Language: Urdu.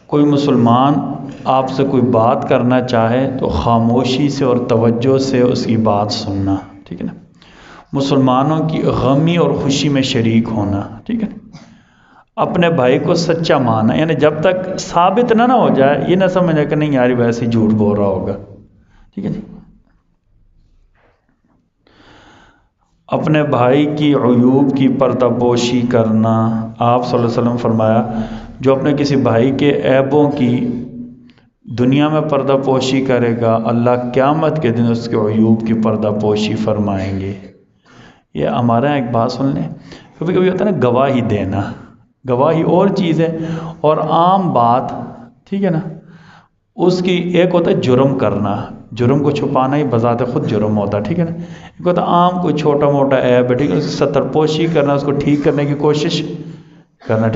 کوئی مسلمان آپ سے کوئی بات کرنا چاہے تو خاموشی سے اور توجہ سے اس کی بات سننا، ٹھیک ہے نا۔ مسلمانوں کی غمی اور خوشی میں شریک ہونا، ٹھیک ہے نا۔ اپنے بھائی کو سچا ماننا، یعنی جب تک ثابت نہ ہو جائے یہ نہ سمجھے کہ نہیں یار ویسے ہی جھوٹ بول رہا ہوگا، ٹھیک ہے جی۔ اپنے بھائی کی عیوب کی پردہ پوشی کرنا، آپ صلی اللہ علیہ وسلم فرمایا جو اپنے کسی بھائی کے عیبوں کی دنیا میں پردہ پوشی کرے گا اللہ قیامت کے دن اس کے عیوب کی پردہ پوشی فرمائیں گے۔ یہ ہمارے یہاں ایک بات سن لیں، کبھی کبھی ہوتا ہے نا گواہی دینا، گواہی اور چیز ہے اور عام بات، ٹھیک ہے نا، اس کی ایک ہوتا ہے جرم کرنا، جرم کو چھپانا ہی بذات خود جرم ہوتا ہے، ٹھیک ہے نا۔ ایک ہوتا ہے عام کوئی چھوٹا موٹا عیب ہے، ٹھیک ہے، اس کی ستر پوشی کرنا، اس کو ٹھیک کرنے کی کوشش کرنا، ٹھیک ہے۔